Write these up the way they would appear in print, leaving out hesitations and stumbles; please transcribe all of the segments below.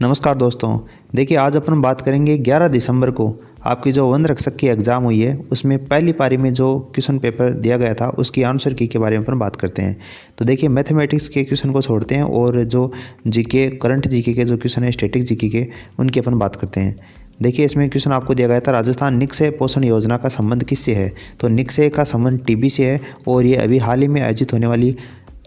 नमस्कार दोस्तों। देखिए आज अपन बात करेंगे 11 दिसंबर को आपकी जो वन रक्षक की एग्ज़ाम हुई है उसमें पहली पारी में जो क्वेश्चन पेपर दिया गया था उसकी आंसर की के बारे में अपन बात करते हैं। तो देखिए मैथमेटिक्स के क्वेश्चन को छोड़ते हैं और जो जीके करंट जीके के जो क्वेश्चन है स्टैटिक जीके के उनकी अपन बात करते हैं। देखिए इसमें क्वेश्चन आपको दिया गया था राजस्थान निक्षय पोषण योजना का संबंध किससे है। तो निक्षय का संबंध टीबी से है और ये अभी हाल ही में आयोजित होने वाली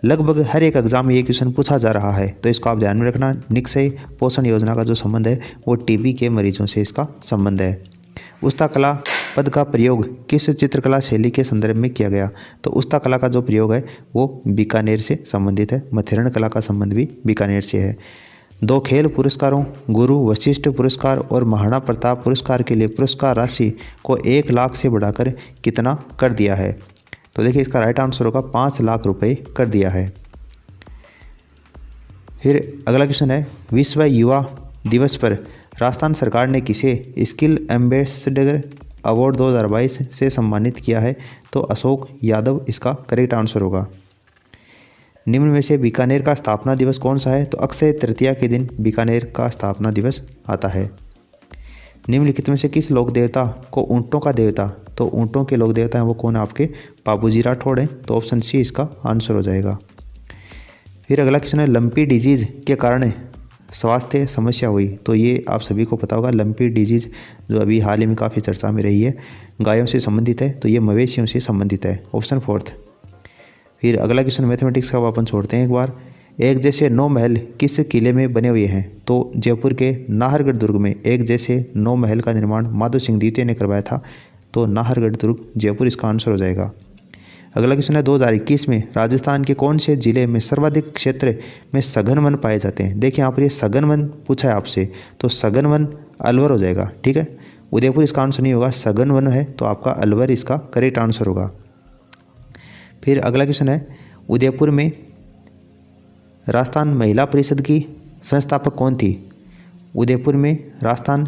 लगभग हर एक एग्जाम में ये क्वेश्चन पूछा जा रहा है। तो इसको आप ध्यान में रखना। निक्षय पोषण योजना का जो संबंध है वो टीबी के मरीजों से इसका संबंध है। उस्ता कला पद का प्रयोग किस चित्रकला शैली के संदर्भ में किया गया। तो उस्ता कला का जो प्रयोग है वो बीकानेर से संबंधित है। मथेरण कला का संबंध भी बीकानेर से है। 2 खेल पुरस्कारों गुरु वशिष्ठ पुरस्कार और महाराणा प्रताप पुरस्कार के लिए पुरस्कार राशि को 1 लाख से बढ़ाकर कितना कर दिया है। तो देखिए इसका राइट आंसर होगा 5 लाख रुपए कर दिया है। फिर अगला क्वेश्चन है विश्व युवा दिवस पर राजस्थान सरकार ने किसे स्किल एम्बेसडर अवार्ड 2022 से सम्मानित किया है। तो अशोक यादव इसका करेक्ट आंसर होगा। निम्न में से बीकानेर का स्थापना दिवस कौन सा है। तो अक्षय तृतीया के दिन बीकानेर का स्थापना दिवस आता है। निम्नलिखित में से किस लोक देवता को ऊँटों का देवता। तो ऊँटों के लोक देवता हैं वो कौन है आपके बाबूजी राठौड़ हैं। तो ऑप्शन सी इसका आंसर हो जाएगा। फिर अगला क्वेश्चन है लंपी डिजीज़ के कारण स्वास्थ्य समस्या हुई। तो ये आप सभी को पता होगा लंपी डिजीज़ जो अभी हाल ही में काफ़ी चर्चा में रही है गायों से संबंधित है। तो ये मवेशियों से संबंधित है। ऑप्शन 4। फिर अगला क्वेश्चन मैथमेटिक्स का अपन छोड़ते हैं एक बार। एक जैसे 9 महल किस किले में बने हुए हैं। तो जयपुर के नाहरगढ़ दुर्ग में एक जैसे 9 महल का निर्माण माधव सिंह द्वितीय ने करवाया था। तो नाहरगढ़ दुर्ग जयपुर इसका आंसर हो जाएगा। अगला क्वेश्चन है 2021 में राजस्थान के कौन से जिले में सर्वाधिक क्षेत्र में सघन वन पाए जाते हैं। देखिए यहाँ पर ये सघन वन पूछा है आपसे। तो सघन वन अलवर हो जाएगा। ठीक है, उदयपुर इसका आंसर नहीं होगा। सघन वन है तो आपका अलवर इसका करेक्ट आंसर होगा। फिर अगला क्वेश्चन है उदयपुर में राजस्थान महिला परिषद की संस्थापक कौन थी। उदयपुर में राजस्थान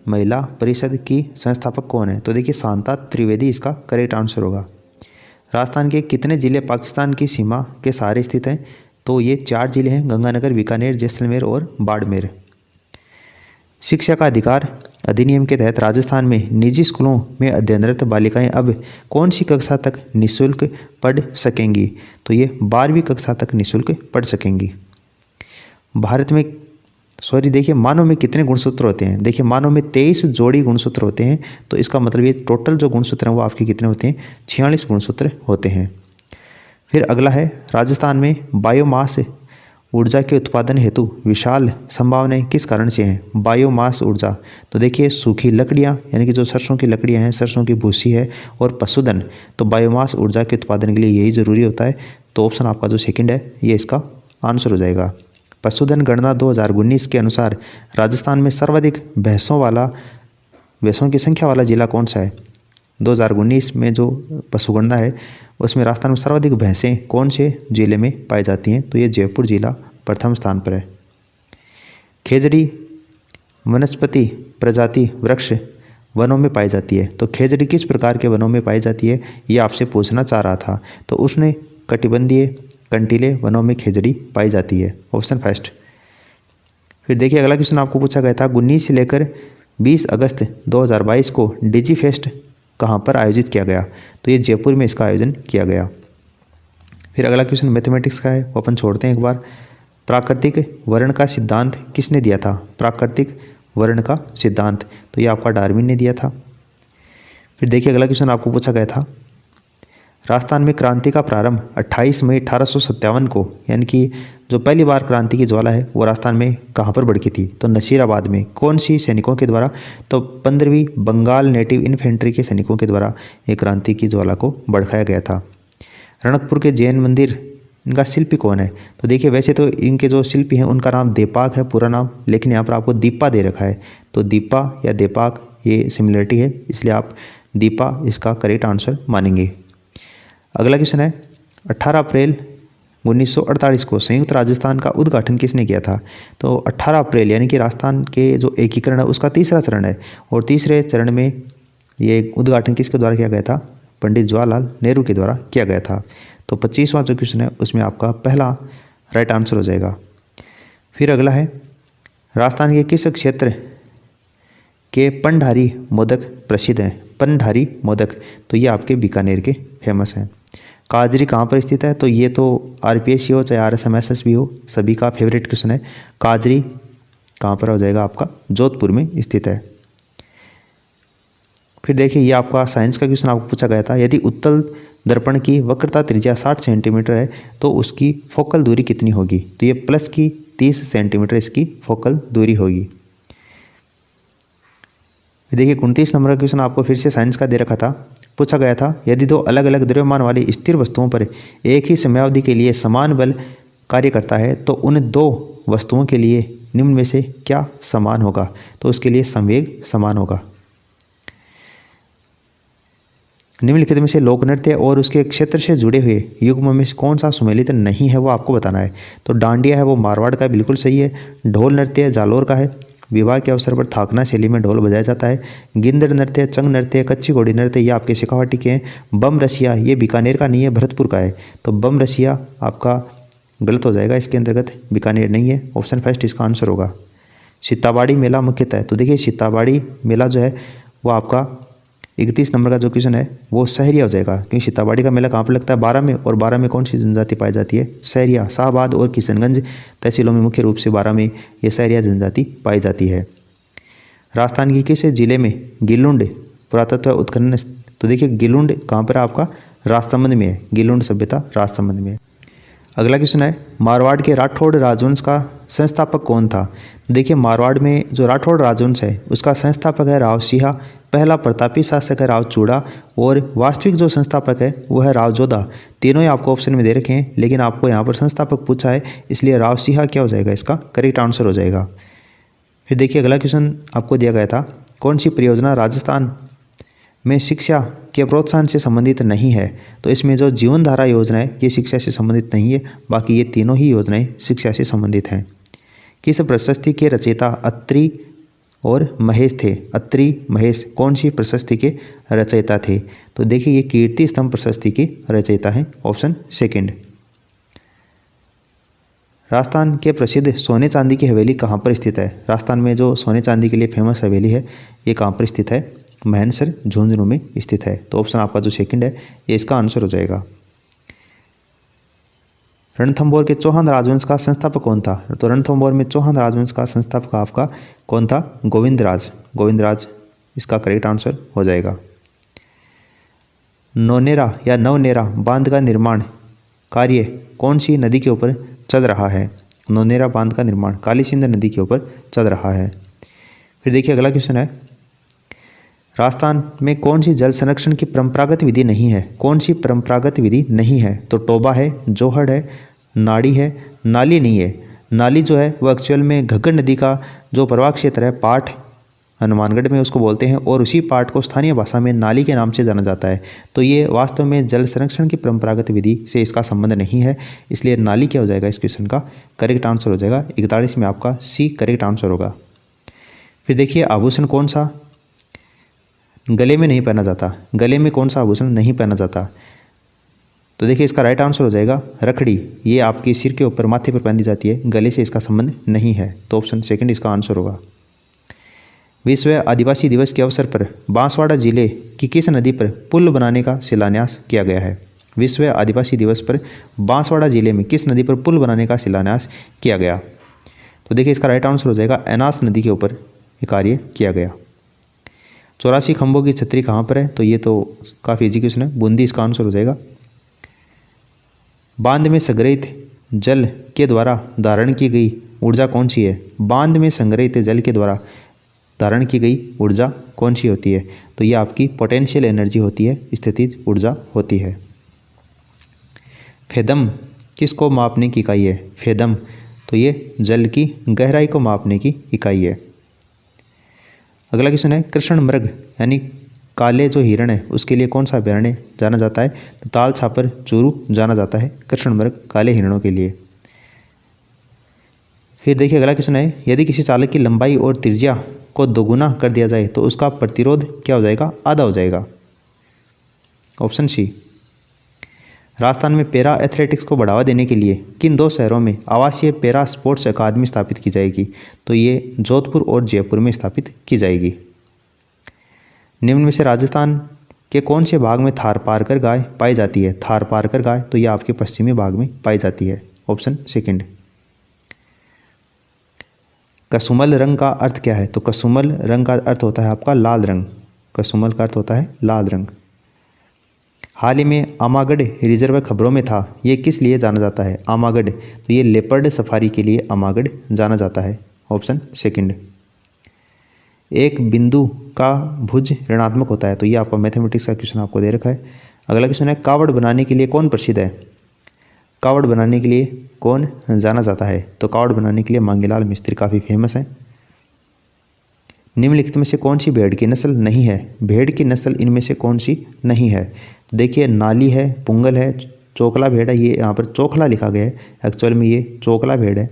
महिला परिषद की संस्थापक कौन है। तो देखिए शांता त्रिवेदी इसका करेक्ट आंसर होगा। राजस्थान के कितने ज़िले पाकिस्तान की सीमा के सहारे स्थित हैं। तो ये 4 ज़िले हैं गंगानगर बीकानेर जैसलमेर और बाड़मेर। शिक्षा का अधिकार अधिनियम के तहत राजस्थान में निजी स्कूलों में अध्ययनरत बालिकाएं अब कौन सी कक्षा तक निःशुल्क पढ़ सकेंगी। तो ये 12वीं कक्षा तक निःशुल्क पढ़ सकेंगी। भारत में देखिए मानव में कितने गुणसूत्र होते हैं। देखिए मानव में 23 जोड़ी गुणसूत्र होते हैं। तो इसका मतलब ये टोटल जो गुणसूत्र हैं वो आपके कितने होते हैं 46 गुणसूत्र होते हैं। फिर अगला है राजस्थान में बायोमास ऊर्जा के उत्पादन हेतु विशाल संभावनाएं किस कारण से हैं। बायोमास ऊर्जा तो देखिए सूखी लकड़ियां यानी कि जो सरसों की लकड़ियां हैं सरसों की भूसी है और पशुधन। तो बायोमास ऊर्जा के उत्पादन के लिए यही ज़रूरी होता है। तो ऑप्शन आपका जो सेकंड है ये इसका आंसर हो जाएगा। पशुधन गणना 2019 के अनुसार राजस्थान में सर्वाधिक भैंसों की संख्या वाला जिला कौन सा है। 2019 में जो पशुगणना है उसमें राजस्थान में सर्वाधिक भैंसें कौन से जिले में पाई जाती हैं। तो ये जयपुर जिला प्रथम स्थान पर है। खेजड़ी वनस्पति प्रजाति वृक्ष वनों में पाई जाती है। तो खेजड़ी किस प्रकार के वनों में पाई जाती है ये आपसे पूछना चाह रहा था। तो उसने कटिबंधीय कंटीले वनों में खेजड़ी पाई जाती है। ऑप्शन 1। फिर देखिए अगला क्वेश्चन आपको पूछा गया था 19 से लेकर 20 अगस्त 2022 को डिजी फेस्ट कहाँ पर आयोजित किया गया। तो ये जयपुर में इसका आयोजन किया गया। फिर अगला क्वेश्चन मैथमेटिक्स का है वो अपन छोड़ते हैं एक बार। प्राकृतिक वर्ण का सिद्धांत किसने दिया था। प्राकृतिक वर्ण का सिद्धांत तो ये आपका डार्विन ने दिया था। फिर देखिए अगला क्वेश्चन आपको पूछा गया था राजस्थान में क्रांति का प्रारंभ 28 मई 1857 को यानी कि जो पहली बार क्रांति की ज्वाला है वो राजस्थान में कहाँ पर भड़की थी। तो नसीराबाद में। कौन सी सैनिकों के द्वारा। तो 15वीं बंगाल नेटिव इन्फेंट्री के सैनिकों के द्वारा ये क्रांति की ज्वाला को भड़काया गया था। रणकपुर के जैन मंदिर इनका शिल्पी कौन है। तो देखिए वैसे तो इनके जो शिल्पी हैं उनका नाम देपाक है पूरा नाम, लेकिन यहाँ पर आपको दीपा दे रखा है। तो दीपा या देपाक ये सिमिलरिटी है इसलिए आप दीपा इसका करेक्ट आंसर मानेंगे। अगला क्वेश्चन है 18 अप्रैल 1948 को संयुक्त राजस्थान का उद्घाटन किसने किया था। तो 18 अप्रैल यानी कि राजस्थान के जो एकीकरण है उसका तीसरा चरण है और तीसरे चरण में ये उद्घाटन किसके द्वारा किया गया था। पंडित जवाहरलाल नेहरू के द्वारा किया गया था। तो 25वां जो क्वेश्चन है उसमें आपका पहला राइट आंसर हो जाएगा। फिर अगला है राजस्थान के किस क्षेत्र के पनढारी मोदक प्रसिद्ध हैं? पनढारी मोदक, तो ये आपके बीकानेर के फेमस हैं। काजरी कहाँ पर स्थित है? तो ये तो आरपीएससी हो चाहे आरएसएमएसएस भी हो, सभी का फेवरेट क्वेश्चन है। काजरी कहाँ पर हो जाएगा? आपका जोधपुर में स्थित है। फिर देखिए ये आपका साइंस का क्वेश्चन आपको पूछा गया था। यदि उत्तल दर्पण की वक्रता त्रिज्या 60 सेंटीमीटर है तो उसकी फोकल दूरी कितनी होगी? तो ये प्लस की 30 सेंटीमीटर इसकी फोकल दूरी होगी। देखिए 29 नंबर का क्वेश्चन आपको फिर से साइंस का दे रखा था। पूछा गया था यदि दो अलग अलग द्रव्यमान वाली स्थिर वस्तुओं पर एक ही समयावधि के लिए समान बल कार्य करता है तो उन दो वस्तुओं के लिए निम्न में से क्या समान होगा? तो उसके लिए संवेग समान होगा। निम्नलिखित में से लोक नृत्य और उसके क्षेत्र से जुड़े हुए युग्म में से कौन सा सुमेलित नहीं है वो आपको बताना है। तो डांडिया है वो मारवाड़ का बिल्कुल सही है। ढोल नृत्य जालोर का है। विवाह के अवसर पर थाकना शैली में ढोल बजाया जाता है। गिंदड़ नृत्य, चंग नृत्य, कच्ची घोड़ी नृत्य ये आपके शेखावाटी के हैं। बम रसिया ये बीकानेर का नहीं है, भरतपुर का है। तो बम रसिया आपका गलत हो जाएगा, इसके अंतर्गत बीकानेर नहीं है। ऑप्शन फर्स्ट इसका आंसर होगा। सीताबाड़ी मेला मुख्यतः, तो देखिए सीताबाड़ी मेला जो है वो आपका 31 नंबर का जो क्वेश्चन है वो सहरिया हो जाएगा, क्योंकि सीताबाड़ी का मेला कहाँ पर लगता है? 12 में, और 12 में कौन सी जनजाति पाई जाती है? सहरिया। शाहबाद और किशनगंज तहसीलों में मुख्य रूप से 12 में ये सहरिया जनजाति पाई जाती है। राजस्थान की किस जिले में गिलुंड पुरातत्व उत्खनन? तो देखिए गिलुंड कहाँ पर है आपका? राजसमंद में है। गिलुंड सभ्यता राजसमंद में है। अगला क्वेश्चन है मारवाड़ के राठौड़ राजवंश का संस्थापक कौन था? देखिए मारवाड़ में जो राठौड़ राजवंश है उसका संस्थापक है राव सिंहा, पहला प्रतापी शासक है राव चूड़ा, और वास्तविक जो संस्थापक है वो है राव जोधा। तीनों ही आपको ऑप्शन में दे रखे हैं, लेकिन आपको यहाँ पर संस्थापक पूछा है इसलिए राव सिंहा क्या हो जाएगा? इसका करेक्ट आंसर हो जाएगा। फिर देखिए अगला क्वेश्चन आपको दिया गया था कौन सी परियोजना राजस्थान में शिक्षा के प्रोत्साहन से संबंधित नहीं है? तो इसमें जो जीवन धारा योजना है ये शिक्षा से संबंधित नहीं है, बाकी ये तीनों ही योजनाएं शिक्षा से संबंधित हैं। किस प्रशस्ति के रचयिता अत्रि और महेश थे? अत्रि महेश कौन सी प्रशस्ति के रचयिता थे? तो देखिए ये कीर्ति स्तंभ प्रशस्ति के रचयिता हैं। Option second. राजस्थान के प्रसिद्ध सोने चांदी की हवेली कहाँ पर स्थित है? राजस्थान में जो सोने चांदी के लिए फेमस हवेली है ये कहाँ पर स्थित है? महेंद्रसर झुंझुनू में स्थित है। तो ऑप्शन आपका जो सेकंड है ये इसका आंसर हो जाएगा। रणथंभौर के चौहान राजवंश का संस्थापक कौन था? तो रणथंभौर में चौहान राजवंश का संस्थापक आपका कौन था? गोविंदराज। गोविंदराज इसका करेक्ट आंसर हो जाएगा। नौनेरा या नवनेरा बांध का निर्माण कार्य कौन सी नदी के ऊपर चल रहा है? नौनेरा बांध का निर्माण काली सिंध नदी के ऊपर चल रहा है। फिर देखिए अगला क्वेश्चन है राजस्थान में कौन सी जल संरक्षण की परंपरागत विधि नहीं है? कौन सी परंपरागत विधि नहीं है? तो टोबा है, जोहड़ है, नाड़ी है, नाली नहीं है। नाली जो है वो एक्चुअल में घग्गर नदी का जो प्रवाह क्षेत्र है पाट हनुमानगढ़ में उसको बोलते हैं, और उसी पाट को स्थानीय भाषा में नाली के नाम से जाना जाता है। तो ये वास्तव में जल संरक्षण की परंपरागत विधि से इसका संबंध नहीं है, इसलिए नाली क्या हो जाएगा इस क्वेश्चन का करेक्ट आंसर हो जाएगा। 41 में आपका सी करेक्ट आंसर होगा। फिर देखिए आभूषण कौन सा गले में नहीं पहना जाता? गले में कौन सा आभूषण नहीं पहना जाता? तो देखिए इसका राइट आंसर हो जाएगा रखड़ी। ये आपके सिर के ऊपर माथे पर पहनी जाती है, गले से इसका संबंध नहीं है। तो ऑप्शन सेकंड इसका आंसर होगा। विश्व आदिवासी दिवस के अवसर पर बांसवाड़ा जिले की किस नदी पर पुल बनाने का शिलान्यास किया गया है? विश्व आदिवासी दिवस पर बांसवाड़ा जिले में किस नदी पर पुल बनाने का शिलान्यास किया गया? तो देखिए इसका राइट आंसर हो जाएगा एनास नदी के ऊपर ये कार्य किया गया। 84 खंभों की छतरी कहाँ पर है? तो ये तो काफ़ी इजी क्वेश्चन है, बूंदी इसका आंसर हो जाएगा। बांध में संग्रहित जल के द्वारा धारण की गई ऊर्जा कौन सी है? बांध में संग्रहित जल के द्वारा धारण की गई ऊर्जा कौन सी होती है? तो ये आपकी पोटेंशियल एनर्जी होती है, स्थितिज ऊर्जा होती है। फेदम किसको मापने की इकाई है? फेदम तो ये जल की गहराई को मापने की इकाई है। अगला क्वेश्चन है कृष्ण मृग यानी काले जो हिरण है उसके लिए कौन सा अभयारण्य जाना जाता है? तो ताल छापर चूरू जाना जाता है कृष्ण मृग काले हिरणों के लिए। फिर देखिए अगला क्वेश्चन है यदि किसी चालक की लंबाई और त्रिज्या को दोगुना कर दिया जाए तो उसका प्रतिरोध क्या हो जाएगा? आधा हो जाएगा। Option C. राजस्थान में पैरा एथलेटिक्स को बढ़ावा देने के लिए किन 2 शहरों में आवासीय पैरा स्पोर्ट्स अकादमी स्थापित की जाएगी? तो ये जोधपुर और जयपुर में स्थापित की जाएगी। निम्न में से राजस्थान के कौन से भाग में थारपारकर गाय पाई जाती है? थारपारकर गाय तो ये आपके पश्चिमी भाग में पाई जाती है, ऑप्शन सेकंड। कसुमल रंग का अर्थ क्या है? तो कसुमल रंग का अर्थ होता है आपका लाल रंग। कसुमल का अर्थ होता है लाल रंग। हाल ही में आमागढ़ रिजर्व खबरों में था, ये किस लिए जाना जाता है? आमागढ़ तो ये लेपर्ड सफारी के लिए आमागढ़ जाना जाता है, ऑप्शन सेकंड। एक बिंदु का भुज ऋणात्मक होता है, तो ये आपका मैथमेटिक्स का क्वेश्चन आपको दे रखा है। अगला क्वेश्चन है, कावड़ बनाने के लिए कौन प्रसिद्ध है? कावड़ बनाने के लिए कौन जाना जाता है? तो कावड़ बनाने के लिए मांगीलाल मिस्त्री काफ़ी फेमस है। निम्नलिखित में से कौन सी भेड़ की नस्ल नहीं है? भेड़ की नस्ल इनमें से कौन सी नहीं है? तो देखिए, नाली है, पुंगल है, चोकला भेड़ है। ये यहाँ पर चोखला लिखा गया है, एक्चुअल में ये चोकला भेड़ है,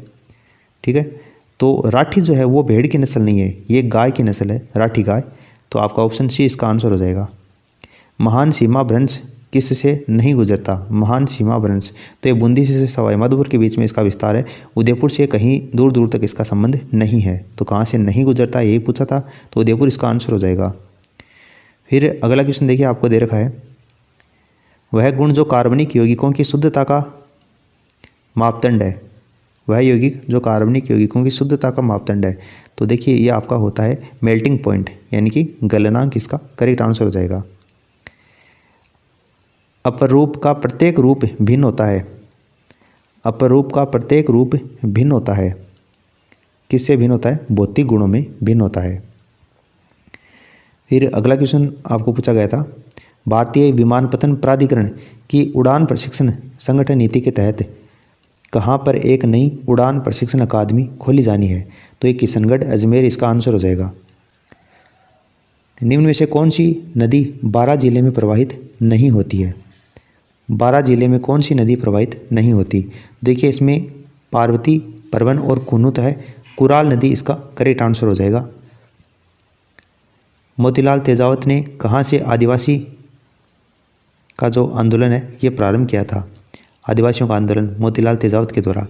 ठीक है। तो राठी जो है वो भेड़ की नस्ल नहीं है, ये गाय की नस्ल है, राठी गाय। तो आपका ऑप्शन सी इसका आंसर हो जाएगा। महान सीमा भ्रंश किससे नहीं गुजरता? महान सीमा भ्रंश तो ये बूंदी से सवाई माधोपुर के बीच में इसका विस्तार है। उदयपुर से कहीं दूर दूर तक इसका संबंध नहीं है। तो कहाँ से नहीं गुजरता यही पूछा था, तो उदयपुर इसका आंसर हो जाएगा। फिर अगला क्वेश्चन देखिए, आपको दे रखा है, वह गुण जो कार्बनिक यौगिकों की शुद्धता का मापदंड है। वह यौगिक जो कार्बनिक यौगिकों की शुद्धता का मापदंड है। तो देखिए, ये आपका होता है मेल्टिंग पॉइंट, यानी कि गलनांक इसका करेक्ट आंसर हो जाएगा। अपर रूप का प्रत्येक रूप भिन्न होता है। अपर रूप का प्रत्येक रूप भिन्न होता है, किससे भिन्न होता है? भौतिक गुणों में भिन्न होता है। फिर अगला क्वेश्चन आपको पूछा गया था, भारतीय विमानपत्तन प्राधिकरण की उड़ान प्रशिक्षण संगठन नीति के तहत कहाँ पर एक नई उड़ान प्रशिक्षण अकादमी खोली जानी है? तो ये किशनगढ़ अजमेर इसका आंसर हो जाएगा। निम्न में से कौन सी नदी 12 जिले में प्रवाहित नहीं होती है? 12 जिले में कौन सी नदी प्रवाहित नहीं होती? देखिए, इसमें पार्वती, परवन और कुनुत है। कुराल नदी इसका करेक्ट आंसर हो जाएगा। मोतीलाल तेजावत ने कहाँ से आदिवासी का जो आंदोलन है ये प्रारंभ किया था? आदिवासियों का आंदोलन मोतीलाल तेजावत के द्वारा।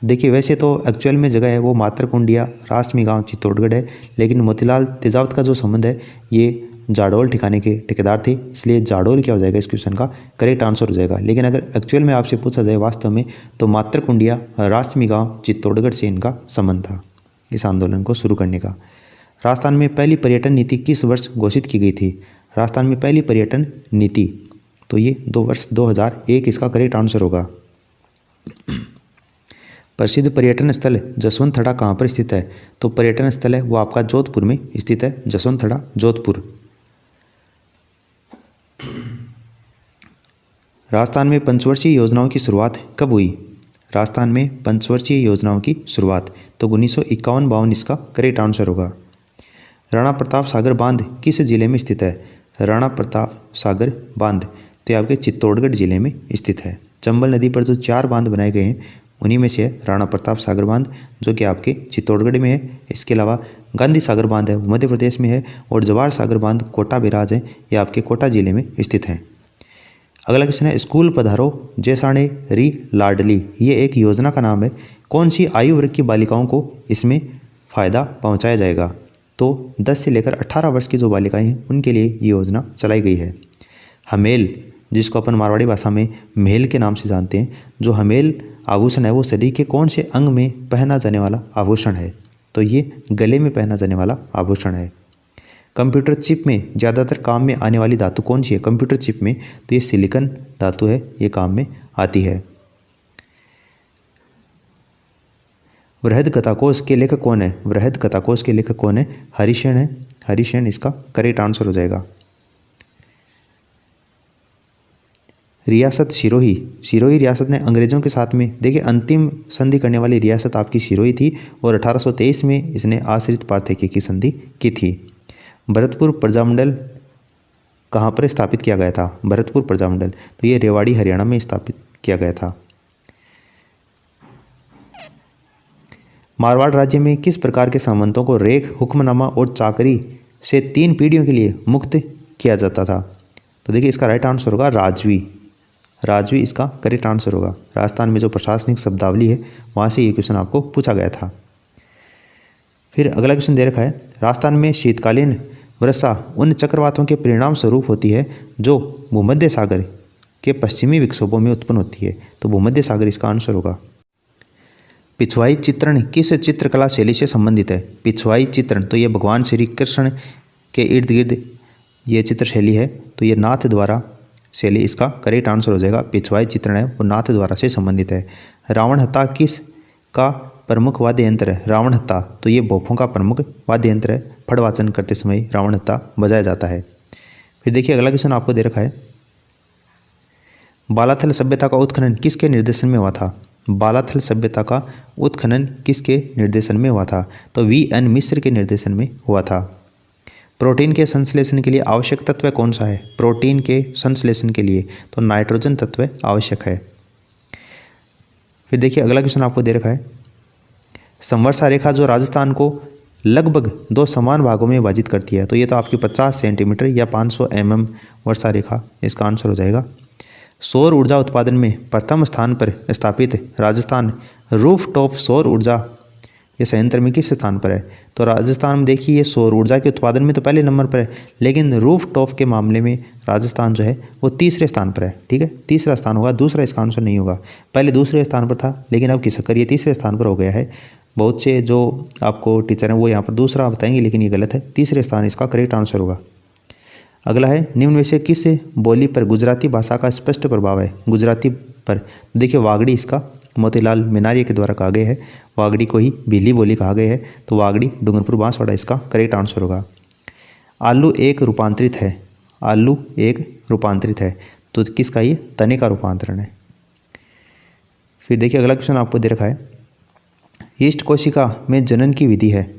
देखिए, वैसे तो एक्चुअल में जगह है वो मातरकुंडिया राष्ट्रमी गांव चित्तौड़गढ़ है, लेकिन मोतीलाल तेजावत का जो संबंध है ये जाडोल ठिकाने के ठेकेदार थे, इसलिए जाडोल क्या हो जाएगा इस क्वेश्चन का करेक्ट आंसर हो जाएगा। लेकिन अगर एक्चुअल में आपसे पूछा जाए वास्तव में, तो मातरकुंडिया राष्ट्रमी गांव चित्तौड़गढ़ से इनका संबंध था इस आंदोलन को शुरू करने का। राजस्थान में पहली पर्यटन नीति किस वर्ष घोषित की गई थी? राजस्थान में पहली पर्यटन नीति, तो ये 2001 इसका करेक्ट आंसर होगा। प्रसिद्ध पर्यटन स्थल जसवंत थड़ा कहाँ पर स्थित है? तो पर्यटन स्थल है वो आपका जोधपुर में स्थित है, जसवंत थड़ा जोधपुर। राजस्थान में पंचवर्षीय योजनाओं की शुरुआत कब हुई? राजस्थान में पंचवर्षीय योजनाओं की शुरुआत तो 1951-52 इसका करेक्ट आंसर होगा। राणा प्रताप सागर बांध किस जिले में स्थित है? राणा प्रताप सागर बांध तो ये आपके चित्तौड़गढ़ जिले में स्थित है। चंबल नदी पर जो 4 बांध बनाए गए हैं उन्हीं में से है राणा प्रताप सागर बांध, जो कि आपके चित्तौड़गढ़ में है। इसके अलावा गांधी सागर बांध है वो मध्य प्रदेश में है, और जवाहर सागर बांध कोटा बैराज है ये आपके कोटा जिले में स्थित है। अगला क्वेश्चन है, स्कूल पधारो जैसाणे री लाडली, ये एक योजना का नाम है। कौन सी आयु वर्ग की बालिकाओं को इसमें फ़ायदा पहुंचाया जाएगा? तो 10 से लेकर 18 वर्ष की जो बालिकाएं हैं उनके लिए ये योजना चलाई गई है। हमेल, जिसको अपन मारवाड़ी भाषा में मेल के नाम से जानते हैं, जो हमेल आभूषण है वो शरीर के कौन से अंग में पहना जाने वाला आभूषण है? तो ये गले में पहना जाने वाला आभूषण है। कंप्यूटर चिप में ज़्यादातर काम में आने वाली धातु कौन सी है? कंप्यूटर चिप में तो ये सिलिकॉन धातु है, ये काम में आती है। वृहद कथाकोश के लेखक कौन है? वृहद कथाकोश के लेखक कौन है? हरिसेन है, हरिसेन इसका करेक्ट आंसर हो जाएगा। रियासत सिरोही, सिरोही रियासत ने अंग्रेज़ों के साथ में देखिए अंतिम संधि करने वाली रियासत आपकी सिरोही थी, और 1823 में इसने आश्रित पार्थक्य की संधि की थी। भरतपुर प्रजामंडल कहाँ पर स्थापित किया गया था? भरतपुर प्रजामंडल तो ये रेवाड़ी हरियाणा में स्थापित किया गया था। मारवाड़ राज्य में किस प्रकार के सामंतों को रेख, हुक्मनामा और चाकरी से 3 पीढ़ियों के लिए मुक्त किया जाता था? तो देखिए, इसका राइट आंसर होगा राजवी। राजवी इसका करेक्ट आंसर होगा। राजस्थान में जो प्रशासनिक शब्दावली है वहाँ से ये क्वेश्चन आपको पूछा गया था। फिर अगला क्वेश्चन दे रखा है, राजस्थान में शीतकालीन वर्षा उन चक्रवातों के परिणाम स्वरूप होती है जो भूमध्य सागर के पश्चिमी विक्षोभों में उत्पन्न होती है। तो भूमध्य सागर इसका आंसर होगा। पिछवाई चित्रण किस चित्रकला शैली से संबंधित है? पिछवाई चित्रण तो ये भगवान श्री कृष्ण के इर्द गिर्द ये चित्र शैली है, तो ये नाथ द्वारा शैली इसका करेक्ट आंसर हो जाएगा। पिछवाई चित्रण है वो नाथ द्वारा से संबंधित है। रावण हत्था किस का प्रमुख वाद्य यंत्र है? रावण हत्था तो ये भोपों का प्रमुख वाद्य यंत्र है। फड़वाचन करते समय रावण हत्था बजाया जाता है। फिर देखिए अगला क्वेश्चन आपको दे रखा है, बालाथल सभ्यता का उत्खनन किसके निर्देशन में हुआ था? बालाथल सभ्यता का उत्खनन किसके निर्देशन में हुआ था? तो VN मिश्र के निर्देशन में हुआ था। प्रोटीन के संश्लेषण के लिए आवश्यक तत्व कौन सा है? प्रोटीन के संश्लेषण के लिए तो नाइट्रोजन तत्व आवश्यक है। फिर देखिए अगला क्वेश्चन आपको दे रखा है, संवर्षा रेखा जो राजस्थान को लगभग 2 समान भागों में विभाजित करती है, तो ये तो आपकी 50 सेंटीमीटर या 500 mm वर्षा रेखा इसका आंसर हो जाएगा। सौर ऊर्जा उत्पादन में प्रथम स्थान पर स्थापित राजस्थान रूफ टॉप सौर ऊर्जा ये संयंत्र में किस स्थान पर है? तो राजस्थान में देखिए ये सौर ऊर्जा के उत्पादन में तो पहले नंबर पर है, लेकिन रूफ टॉप के मामले में राजस्थान जो है वो तीसरे स्थान पर है। ठीक है, तीसरा स्थान होगा, दूसरा इसका आंसर नहीं होगा। पहले दूसरे स्थान पर था, लेकिन अब किसकर ये तीसरे स्थान पर हो गया है। बहुत से जो आपको टीचर हैं वो यहाँ पर दूसरा बताएंगे, लेकिन ये गलत है। तीसरे स्थान इसका करेक्ट आंसर होगा। अगला है, निम्न में से किस बोली पर गुजराती भाषा का स्पष्ट प्रभाव है? गुजराती पर देखिए वागड़ी इसका मोतीलाल मेनारिया के द्वारा कहा गया है। वागड़ी को ही भीली बोली कहा गया है, तो वागड़ी डूंगरपुर बांसवाड़ा इसका करेक्ट आंसर होगा। आलू एक रूपांतरित है, आलू एक रूपांतरित है, तो किसका ये? तने का रूपांतरण है। फिर देखिए अगला क्वेश्चन आपको दे रखा है, ईस्ट कोशिका में जनन की विधि है,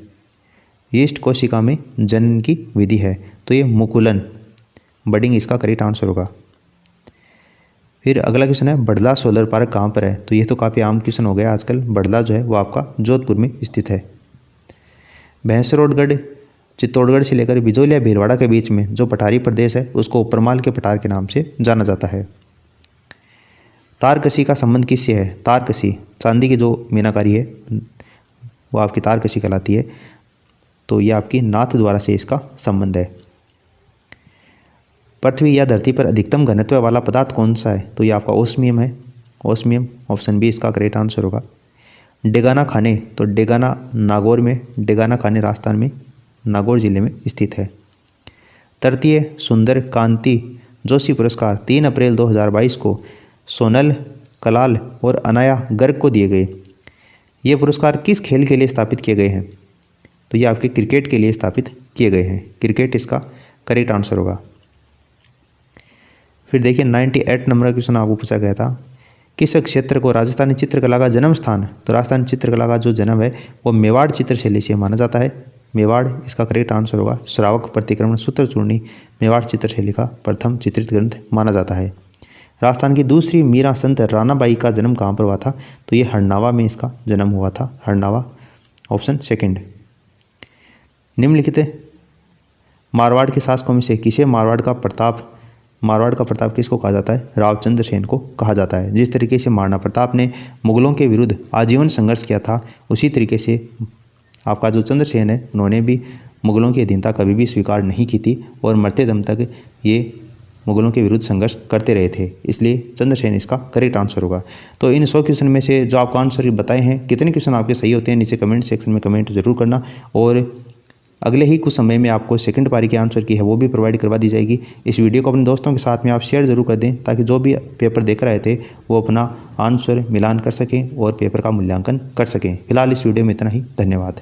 ईस्ट कोशिका में जनन की विधि है, तो ये मुकुलन बडिंग इसका करेक्ट आंसर होगा। फिर अगला क्वेश्चन है, बड़ला सोलर पार्क कहाँ पर है? तो ये तो काफ़ी आम क्वेश्चन हो गया आजकल। बड़ला जो है वो आपका जोधपुर में स्थित है। भैंसरोडगढ़ चित्तौड़गढ़ से लेकर बिजोलिया भीलवाड़ा के बीच में जो पठारी प्रदेश है उसको उपरमाल के पठार के नाम से जाना जाता है। तारकसी का संबंध किससे है? तारकसी चांदी की जो मीनाकारी है वो आपकी तारकसी कहलाती है, तो ये आपकी नाथ द्वारा से इसका संबंध है। पृथ्वी या धरती पर अधिकतम घनत्व वाला पदार्थ कौन सा है? तो ये आपका ओस्मियम है, ओस्मियम ऑप्शन बी इसका करेक्ट आंसर होगा। डेगाना खाने, तो डेगाना नागौर में, डेगाना खाने राजस्थान में नागौर जिले में स्थित है। तृतीय सुंदर कांति जोशी पुरस्कार 3 अप्रैल 2022 को सोनल कलाल और अनाया गर्ग को दिए गए। ये पुरस्कार किस खेल के लिए स्थापित किए गए हैं? तो ये आपके क्रिकेट के लिए स्थापित किए गए हैं। क्रिकेट इसका करेक्ट आंसर होगा। फिर देखिए 98 नंबर का क्वेश्चन आपको पूछा गया था, किस क्षेत्र को राजस्थानी चित्रकला का जन्म स्थान? तो राजस्थानी चित्रकला का जो जन्म है वो मेवाड़ चित्रशैली से माना जाता है। मेवाड़ इसका करेक्ट आंसर होगा। श्रावक प्रतिक्रमण सूत्रचूर्णी मेवाड़ चित्रशैली का प्रथम चित्रित ग्रंथ माना जाता है। राजस्थान की दूसरी मीरा संत रानाबाई का जन्म कहाँ पर हुआ था? तो ये हरनावा में इसका जन्म हुआ था। Harnawa option second. निम्नलिखित मारवाड़ के शासकों में से किसे मारवाड़ का प्रताप किसको कहा जाता है? रावचंद्र सेन को कहा जाता है। जिस तरीके से महाराणा प्रताप ने मुगलों के विरुद्ध आजीवन संघर्ष किया था, उसी तरीके से आपका जो चंद्रसेन है उन्होंने भी मुगलों की अधीनता कभी भी स्वीकार नहीं की थी और मरते दम तक ये मुगलों के विरुद्ध संघर्ष करते रहे थे। इसलिए चंद्रसेन इसका करेक्ट आंसर होगा। तो इन 100 क्वेश्चन में से जो आपको आंसर बताए हैं, कितने क्वेश्चन आपके सही होते हैं नीचे कमेंट सेक्शन में कमेंट जरूर करना। और अगले ही कुछ समय में आपको सेकंड पारी के आंसर की है वो भी प्रोवाइड करवा दी जाएगी। इस वीडियो को अपने दोस्तों के साथ में आप शेयर जरूर कर दें, ताकि जो भी पेपर देख रहे थे वो अपना आंसर मिलान कर सकें और पेपर का मूल्यांकन कर सकें। फिलहाल इस वीडियो में इतना ही। धन्यवाद।